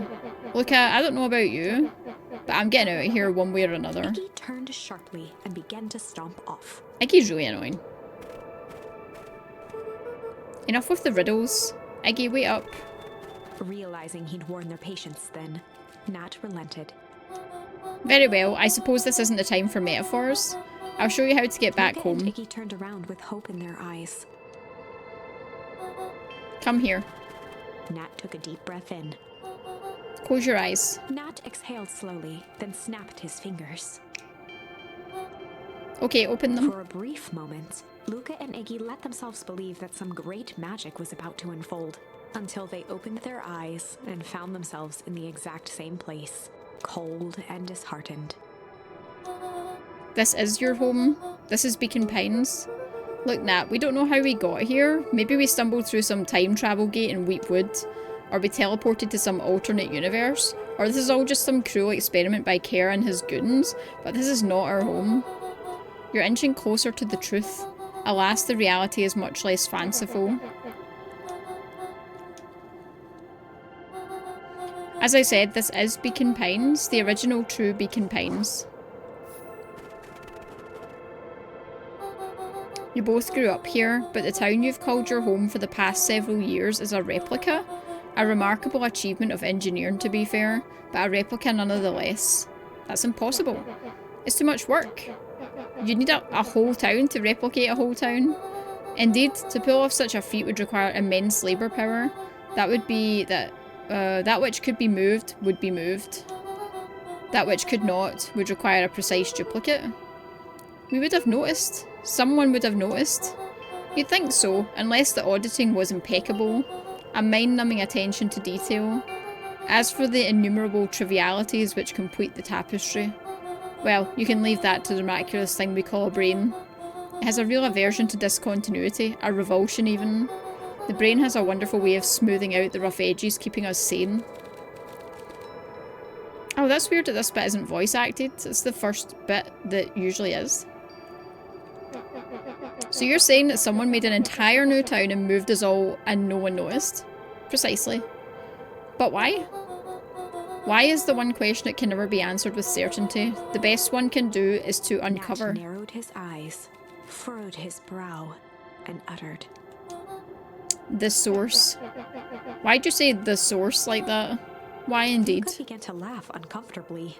Speaker 2: Look, I don't know about you, but I'm getting out of here one way or another.
Speaker 1: Iggy turned sharply and began to stomp off.
Speaker 2: Iggy's really annoying. Enough with the riddles. Iggy, wait up.
Speaker 1: Realizing he'd worn their patience then, Nat relented.
Speaker 2: Very well, I suppose this isn't the time for metaphors. I'll show you how to get back home.
Speaker 1: Iggy turned around with hope in their eyes.
Speaker 2: Come here.
Speaker 1: Nat took a deep breath in.
Speaker 2: Close your eyes.
Speaker 1: Nat exhaled slowly, then snapped his fingers.
Speaker 2: Okay, open them.
Speaker 1: For a brief moment, Luca and Iggy let themselves believe that some great magic was about to unfold, until they opened their eyes and found themselves in the exact same place, cold and disheartened.
Speaker 2: This is your home. This is Beacon Pines. Look, Nat, we don't know how we got here. Maybe we stumbled through some time travel gate in Weepwood, or we teleported to some alternate universe, or this is all just some cruel experiment by Kerr and his goons, but this is not our home. You're inching closer to the truth. Alas, the reality is much less fanciful. As I said, this is Beacon Pines, the original true Beacon Pines. You both grew up here, but the town you've called your home for the past several years is a replica. A remarkable achievement of engineering, to be fair, but a replica nonetheless. That's impossible. It's too much work. You'd need a whole town to replicate a whole town. Indeed, to pull off such a feat would require immense labour power. That would be that which could be moved would be moved. That which could not would require a precise duplicate. We would have noticed. Someone would have noticed. You'd think so, unless the auditing was impeccable. A mind-numbing attention to detail. As for the innumerable trivialities which complete the tapestry, well, you can leave that to the miraculous thing we call a brain. It has a real aversion to discontinuity, a revulsion even. The brain has a wonderful way of smoothing out the rough edges, keeping us sane. Oh, that's weird that this bit isn't voice acted. It's the first bit that usually is. So you're saying that someone made an entire new town and moved us all and no one noticed? Precisely. But why? Why is the one question that can never be answered with certainty? The best one can do is to uncover.
Speaker 1: Nat narrowed his eyes, furrowed his brow, and uttered,
Speaker 2: The source. Why'd you say the source like that? Why indeed?
Speaker 1: Luca began to laugh uncomfortably.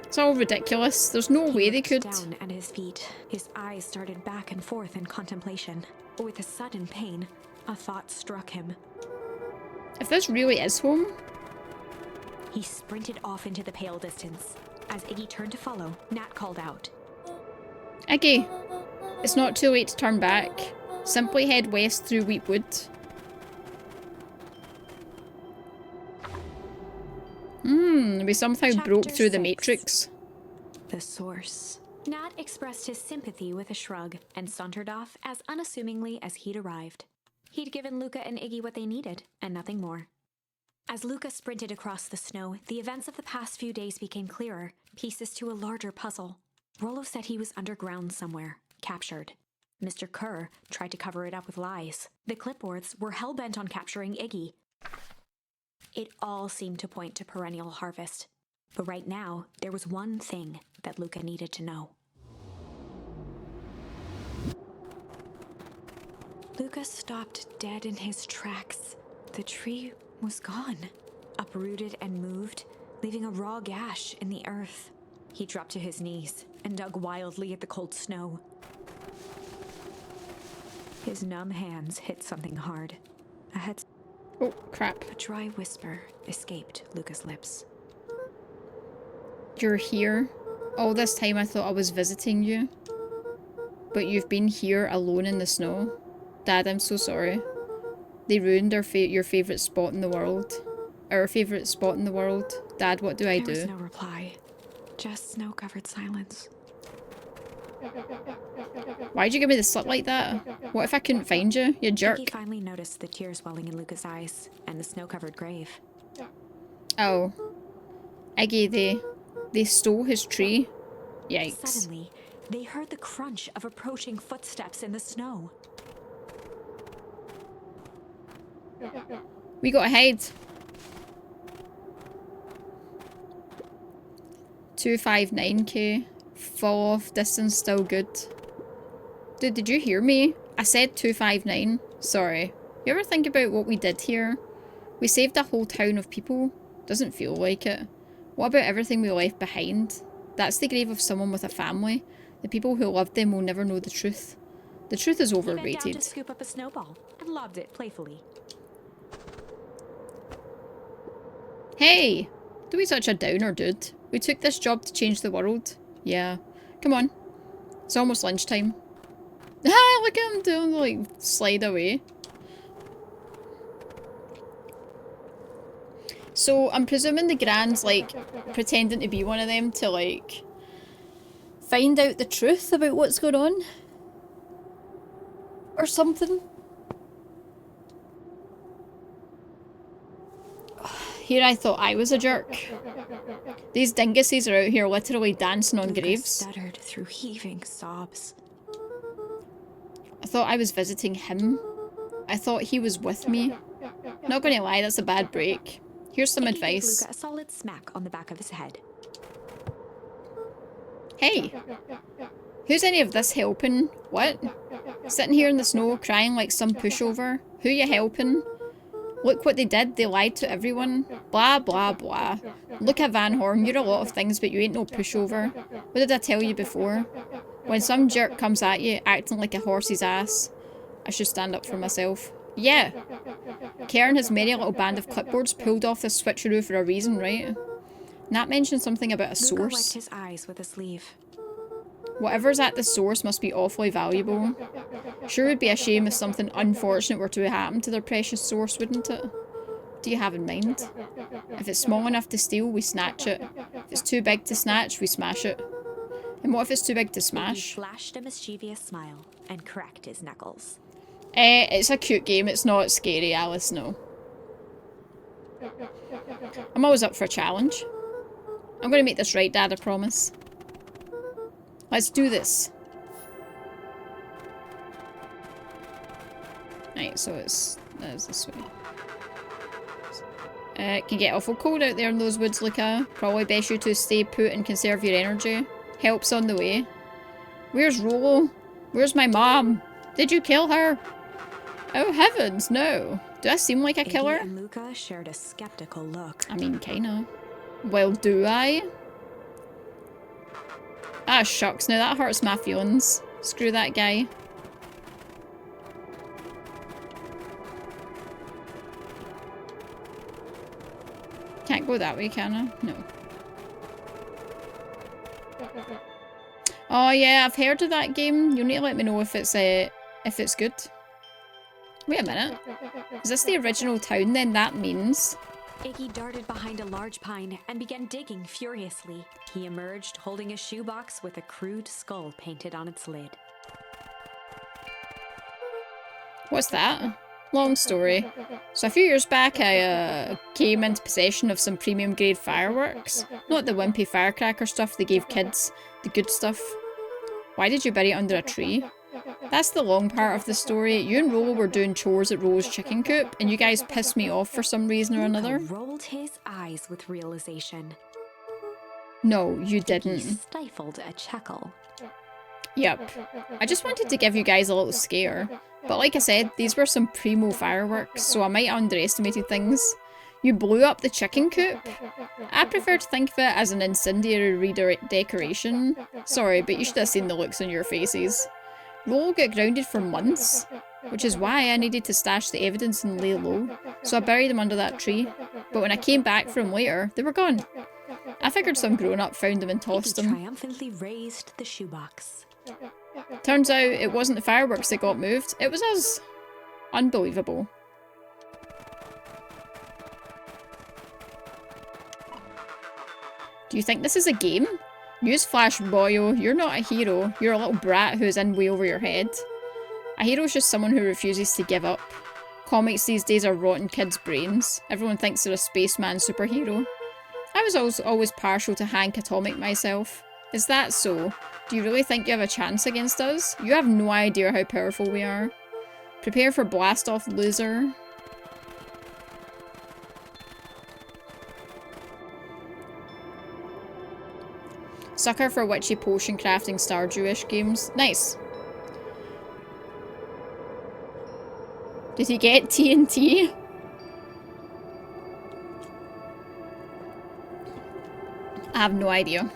Speaker 2: It's all ridiculous. There's no way they could.
Speaker 1: Down at his feet, his eyes started back and forth in contemplation. With a sudden pain, a thought struck him.
Speaker 2: If this really is home.
Speaker 1: He sprinted off into the pale distance. As Iggy turned to follow, Nat called out,
Speaker 2: Iggy, it's not too late to turn back. Simply head west through Wheatwood. We somehow broke
Speaker 1: Chapter
Speaker 2: through the
Speaker 1: 6.
Speaker 2: Matrix.
Speaker 1: The source. Nat expressed his sympathy with a shrug and sauntered off as unassumingly as he'd arrived. He'd given Luca and Iggy what they needed, and nothing more. As Luca sprinted across the snow, the events of the past few days became clearer, pieces to a larger puzzle. Rollo said he was underground somewhere, captured. Mr. Kerr tried to cover it up with lies. The clipboards were hell-bent on capturing Iggy. It all seemed to point to perennial harvest. But right now, there was one thing that Luca needed to know. Luca stopped dead in his tracks. The tree was gone, uprooted and moved, leaving a raw gash in the earth. He dropped to his knees and dug wildly at the cold snow. His numb hands hit something hard.
Speaker 2: Oh, crap.
Speaker 1: A dry whisper escaped Luca's lips.
Speaker 2: You're here. All this time I thought I was visiting you. But you've been here alone in the snow. Dad, I'm so sorry. They ruined your favourite spot in the world. Our favourite spot in the world. Dad, what do I do?
Speaker 1: There was no reply. Just snow-covered silence.
Speaker 2: Why'd you give me the slip like that? What if I couldn't find you? You jerk.
Speaker 1: He finally noticed the tears welling in Luca's eyes and the snow-covered grave.
Speaker 2: Oh. Iggy, they stole his tree? Yikes.
Speaker 1: Suddenly, they heard the crunch of approaching footsteps in the snow.
Speaker 2: We gotta hide. 259k. Fall off distance still good. Dude, did you hear me? I said 259. Sorry. You ever think about what we did here? We saved a whole town of people. Doesn't feel like it. What about everything we left behind? That's the grave of someone with a family. The people who loved them will never know the truth. The truth is
Speaker 1: He bent down
Speaker 2: overrated.
Speaker 1: to scoop up a snowball and lobbed it playfully.
Speaker 2: Hey! Don't be such a downer, dude. We took this job to change the world. Yeah. Come on. It's almost lunchtime. Ah, look at him doing, like, slide away. So, I'm presuming the Grand's, like, pretending to be one of them to, like, find out the truth about what's going on. Or something. Here I thought I was a jerk. These dinguses are out here literally dancing on
Speaker 1: Luca
Speaker 2: graves.
Speaker 1: stuttered through heaving sobs.
Speaker 2: I thought I was visiting him. I thought he was with me. Not gonna lie, that's a bad break. Here's some
Speaker 1: Iggy gave
Speaker 2: advice.
Speaker 1: Luca a solid smack on the back of his head.
Speaker 2: Hey! Who's any of this helping? What? Sitting here in the snow crying like some pushover? Who you helping? Look what they did, they lied to everyone. Blah blah blah. Look at Van Horn, you're a lot of things, but you ain't no pushover. What did I tell you before? When some jerk comes at you, acting like a horse's ass, I should stand up for myself. Yeah. Karen has many a little band of clipboards pulled off this switcheroo for a reason, right? Nat mentioned something about a source.
Speaker 1: Luca wiped his eyes with a sleeve.
Speaker 2: Whatever's at the source must be awfully valuable. Sure would be a shame if something unfortunate were to happen to their precious source, wouldn't it? What do you have in mind? If it's small enough to steal, we snatch it. If it's too big to snatch, we smash it. And what if it's too big to smash?
Speaker 1: He flashed a mischievous smile and cracked his knuckles.
Speaker 2: It's a cute game, it's not scary, Alice, no. I'm always up for a challenge. I'm gonna make this right, Dad, I promise. Let's do this. Right, so it's this way. It can get awful cold out there in those woods, Luca. Probably best you to stay put and conserve your energy. Help's on the way. Where's Rolo? Where's my mom? Did you kill her? Oh heavens, no. Do I seem like a killer?
Speaker 1: Iggy and Luca shared a skeptical look.
Speaker 2: I mean, kinda. Well, do I? Ah, shucks. Now that hurts my feelings. Screw that guy. Can't go that way, can I? No. Oh yeah, I've heard of that game. You'll need to let me know if it's good. Wait a minute. Is this the original town then? That means...
Speaker 1: Iggy darted behind a large pine and began digging furiously. He emerged holding a shoebox with a crude skull painted on its lid.
Speaker 2: What's that? Long story. So a few years back I came into possession of some premium grade fireworks. Not the wimpy firecracker stuff they gave kids. The good stuff. Why did you bury it under a tree? That's the long part of the story. You and Rolo were doing chores at Rolo's chicken coop, and you guys pissed me off for some reason or another.
Speaker 1: Luca rolled his eyes with realization.
Speaker 2: No, you didn't.
Speaker 1: He stifled a chuckle.
Speaker 2: Yep. I just wanted to give you guys a little scare. But like I said, these were some primo fireworks, so I might have underestimated things. You blew up the chicken coop? I prefer to think of it as an incendiary redecoration. Sorry, but you should have seen the looks on your faces. Rolo got grounded for months, which is why I needed to stash the evidence and lay low, so I buried them under that tree. But when I came back for them later, they were gone. I figured some grown-up found them and tossed them.
Speaker 1: He triumphantly raised the shoebox.
Speaker 2: Turns out it wasn't the fireworks that got moved, it was us. Unbelievable. Do you think this is a game? Newsflash, boyo, you're not a hero. You're a little brat who's in way over your head. A hero's just someone who refuses to give up. Comics these days are rotten kids' brains. Everyone thinks they're a spaceman superhero. I was always partial to Hank Atomic myself. Is that so? Do you really think you have a chance against us? You have no idea how powerful we are. Prepare for blast off, loser. Sucker for witchy potion crafting Stardew-ish games. Nice. Did he get TNT? I have no idea.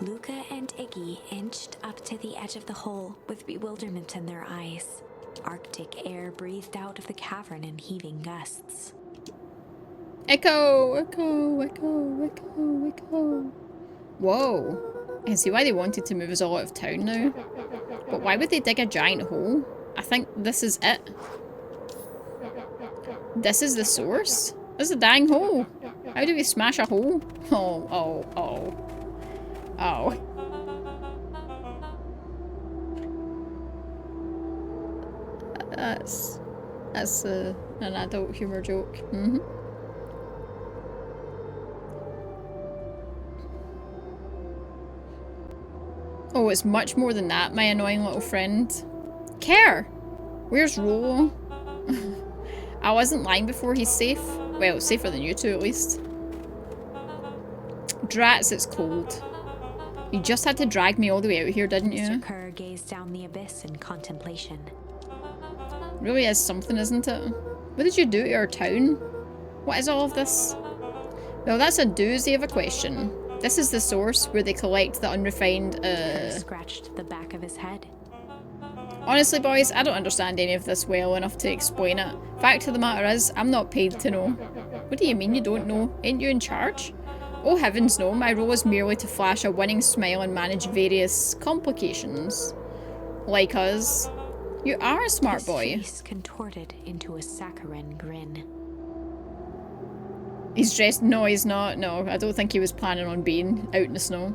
Speaker 1: Luca and Iggy inched up to the edge of the hole with bewilderment in their eyes. Arctic air breathed out of the cavern in heaving gusts.
Speaker 2: Echo! Echo! Echo! Echo! Echo! Whoa. I can see why they wanted to move us all out of town now. But why would they dig a giant hole? I think this is it. This is the source? This is a dang hole. How do we smash a hole? Oh, oh, oh. Oh. That's an adult humor joke. Mm-hmm. Oh, it's much more than that, my annoying little friend. Care! Where's Rolo? I wasn't lying before, he's safe. Well, safer than you two, at least. Drats, it's cold. You just had to drag me all the way out here, didn't you?
Speaker 1: Mr. Kerr gazed down the abyss in contemplation.
Speaker 2: Really is something, isn't it? What did you do to our town? What is all of this? Well, that's a doozy of a question. This is the source where they collect the unrefined,
Speaker 1: Kerr scratched the back of his head.
Speaker 2: Honestly, boys, I don't understand any of this well enough to explain it. Fact of the matter is, I'm not paid to know. What do you mean you don't know? Ain't you in charge? Oh heavens no, my role is merely to flash a winning smile and manage various complications. Like us. You are a smart boy.
Speaker 1: His face contorted into a saccharine grin.
Speaker 2: He's dressed. No, he's not. No, I don't think he was planning on being out in the snow.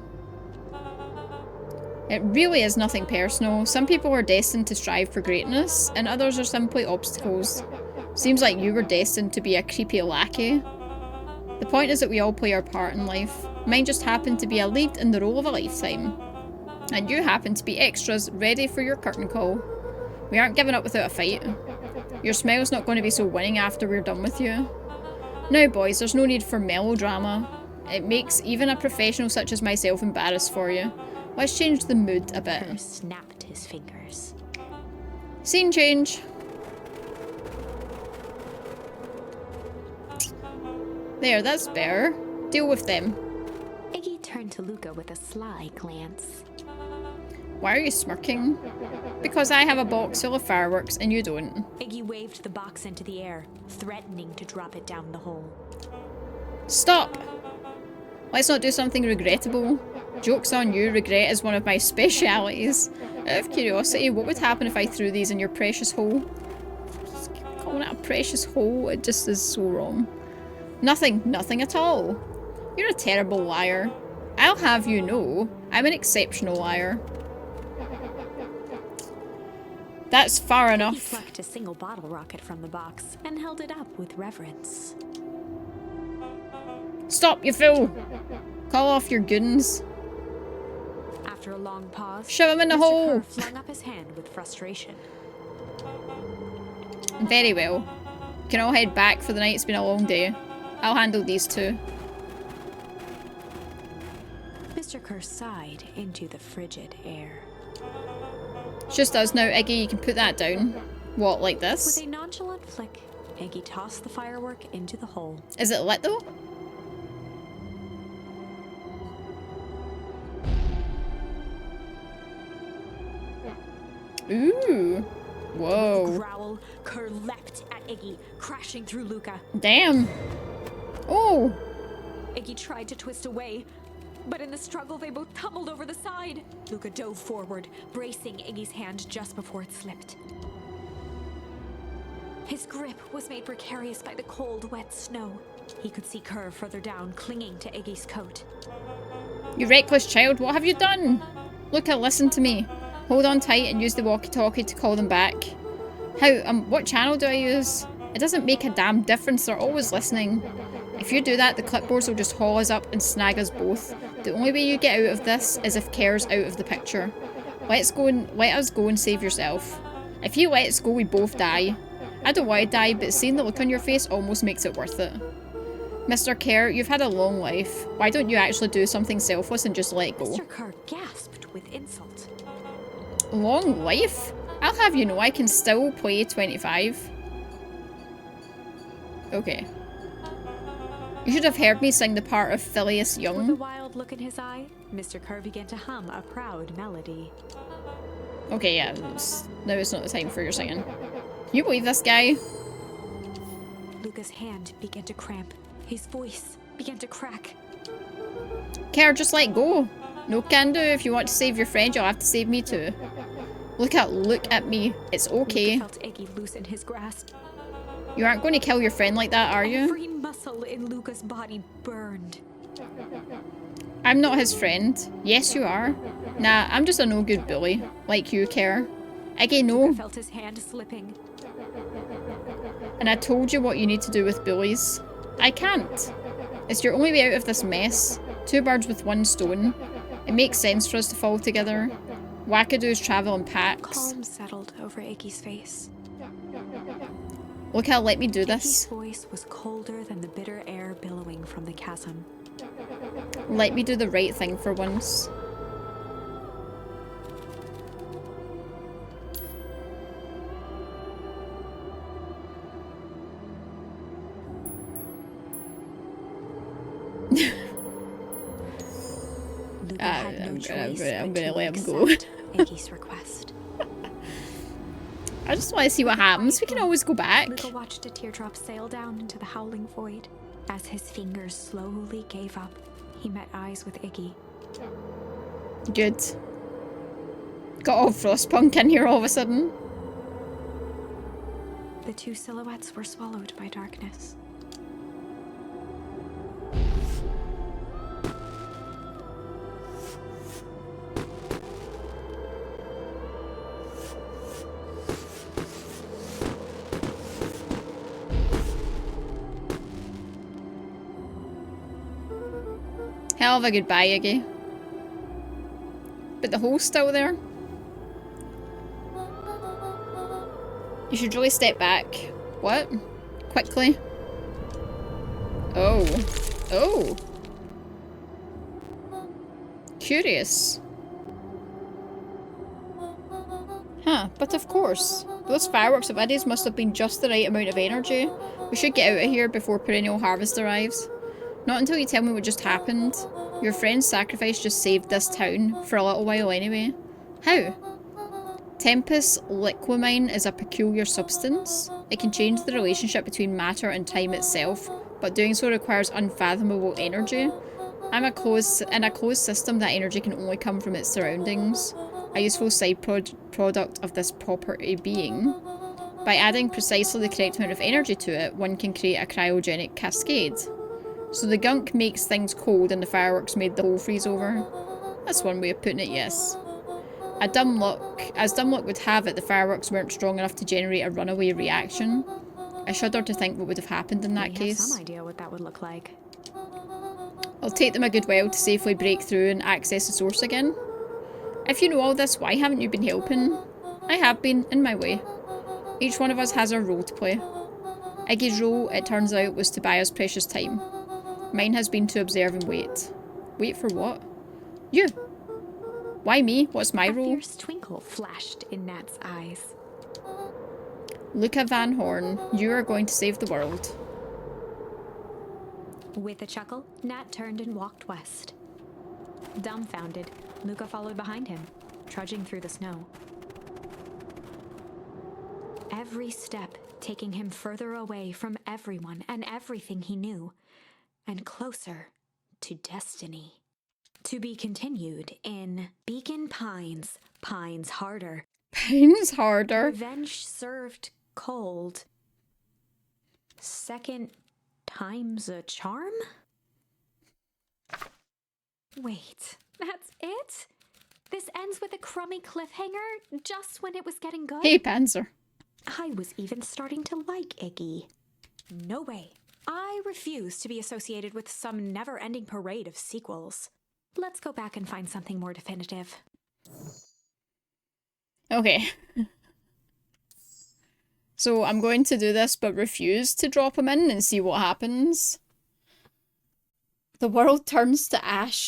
Speaker 2: It really is nothing personal. Some people are destined to strive for greatness, and others are simply obstacles. Seems like you were destined to be a creepy lackey. The point is that we all play our part in life. Mine just happened to be a lead in the role of a lifetime. And you happen to be extras ready for your curtain call. We aren't giving up without a fight. Your smile's not going to be so winning after we're done with you. Now boys, there's no need for melodrama. It makes even a professional such as myself embarrassed for you. Let's change the mood a bit.
Speaker 1: Kerr snapped his fingers.
Speaker 2: Scene change. There, that's better. Deal with them.
Speaker 1: Iggy turned to Luca with a sly glance.
Speaker 2: Why are you smirking? Because I have a box full of fireworks and you don't.
Speaker 1: Iggy waved the box into the air, threatening to drop it down the hole.
Speaker 2: Stop! Let's not do something regrettable. Joke's on you, regret is one of my specialities. Out of curiosity, what would happen if I threw these in your precious hole? Just calling it a precious hole, it just is so wrong. Nothing, nothing at all. You're a terrible liar. I'll have you know, I'm an exceptional liar. That's far enough.
Speaker 1: He plucked a single bottle rocket from the box and held it up with reverence.
Speaker 2: Stop, you fool! Call off your goons.
Speaker 1: After a long pause,
Speaker 2: Shove him in the
Speaker 1: Mr.
Speaker 2: hole!
Speaker 1: Kerr flung up his hand with frustration.
Speaker 2: Very well. You can all head back for the night, it's been a long day. I'll handle these two.
Speaker 1: Mr. Kerr sighed into the frigid air.
Speaker 2: It's just us now, Iggy, you can put that down. What, like
Speaker 1: With
Speaker 2: this?
Speaker 1: a nonchalant flick, Iggy tossed the firework into the hole.
Speaker 2: Is it lit though? Ooh. Whoa.
Speaker 1: With a growl, Kerr leapt at Iggy, crashing through Luca.
Speaker 2: Damn. Oh.
Speaker 1: Iggy tried to twist away, but in the struggle they both tumbled over the side. Luca dove forward, bracing Iggy's hand just before it slipped. His grip was made precarious by the cold, wet snow. He could see Kerr further down, clinging to Iggy's coat.
Speaker 2: You reckless child, what have you done? Luca, listen to me. Hold on tight and use the walkie-talkie to call them back. How, what channel do I use? It doesn't make a damn difference, they're always listening. If you do that, the clipboards will just haul us up and snag us both. The only way you get out of this is if Kerr's out of the picture. Let us go and save yourself. If you let us go, we both die. I don't want to die, but seeing the look on your face almost makes it worth it. Mr. Kerr, you've had a long life. Why don't you actually do something selfless and just let go?
Speaker 1: Mr. Kerr gasped with insult.
Speaker 2: Long life? I'll have you know I can still play 25. Okay. You should have heard me sing the part of Phileas
Speaker 1: With a
Speaker 2: Young.
Speaker 1: wild look in his eye, Mr. Kerr began to hum a proud melody.
Speaker 2: Okay, yeah, now it's not the time for your singing. Can you believe this guy?
Speaker 1: Luca's hand began to cramp. His voice began to crack.
Speaker 2: Kerr, just let go. No can do. If you want to save your friend, you'll have to save me too. Look at me. It's okay.
Speaker 1: Luca felt Iggy loosen his grasp.
Speaker 2: You aren't going to kill your friend like that, are you?
Speaker 1: Every muscle in Luca's body burned.
Speaker 2: I'm not his friend. Yes, you are. Nah, I'm just a no-good bully. Like you, Kerr. Iggy, no.
Speaker 1: Luca felt his hand slipping.
Speaker 2: And I told you what you need to do with bullies. I can't. It's your only way out of this mess. Two birds with one stone. It makes sense for us to fall together. Wackadoos travel in packs.
Speaker 1: Calm settled over Iggy's face.
Speaker 2: Look how let me do
Speaker 1: Iggy's
Speaker 2: this.
Speaker 1: voice was colder than the bitter air billowing from the chasm.
Speaker 2: Let me do the right thing for once.
Speaker 1: Luca had no choice
Speaker 2: I'm
Speaker 1: but
Speaker 2: gonna
Speaker 1: to
Speaker 2: let him go.
Speaker 1: accept Iggy's request.
Speaker 2: I just want to see what happens. We can always go back.
Speaker 1: Luca watched a teardrop sail down into the howling void. As his fingers slowly gave up, he met eyes with Iggy.
Speaker 2: Good. Got all Frostpunk in here all of a sudden.
Speaker 1: The two silhouettes were swallowed by darkness.
Speaker 2: Hell of a goodbye, Iggy. But the hole's still there. You should really step back. What? Quickly. Oh. Oh. Curious. Huh, but of course. Those fireworks of Iddies must have been just the right amount of energy. We should get out of here before perennial harvest arrives. Not until you tell me what just happened. Your friend's sacrifice just saved this town, for a little while anyway. How? Tempus liquamine is a peculiar substance. It can change the relationship between matter and time itself, but doing so requires unfathomable energy. In a closed system, that energy can only come from its surroundings. A useful side product of this property being, by adding precisely the correct amount of energy to it, one can create a cryogenic cascade. So the gunk makes things cold and the fireworks made the hole freeze over. That's one way of putting it, yes. As dumb luck would have it, the fireworks weren't strong enough to generate a runaway reaction. I shudder to think what would have happened in that case.
Speaker 1: We have some idea what that would look like.
Speaker 2: It'll take them a good while to safely break through and access the source again. If you know all this, why haven't you been helping? I have been, in my way. Each one of us has our role to play. Iggy's role, it turns out, was to buy us precious time. Mine has been to observe and wait. Wait for what? You! Why me? What's my role?
Speaker 1: A fierce twinkle flashed in Nat's eyes.
Speaker 2: Luca Van Horn, you are going to save the world.
Speaker 1: With a chuckle, Nat turned and walked west. Dumbfounded, Luca followed behind him, trudging through the snow. Every step taking him further away from everyone and everything he knew, and closer to destiny. To be continued in Beacon Pines, Pines Harder.
Speaker 2: Pines Harder?
Speaker 1: Revenge served cold. Second time's a charm? Wait, that's it? This ends with a crummy cliffhanger just when it was getting good?
Speaker 2: Hey, Panzer.
Speaker 1: I was even starting to like Iggy. No way. I refuse to be associated with some never-ending parade of sequels. Let's go back and find something more definitive.
Speaker 2: Okay. So I'm going to do this but refuse to drop him in and see what happens. The world turns to ash.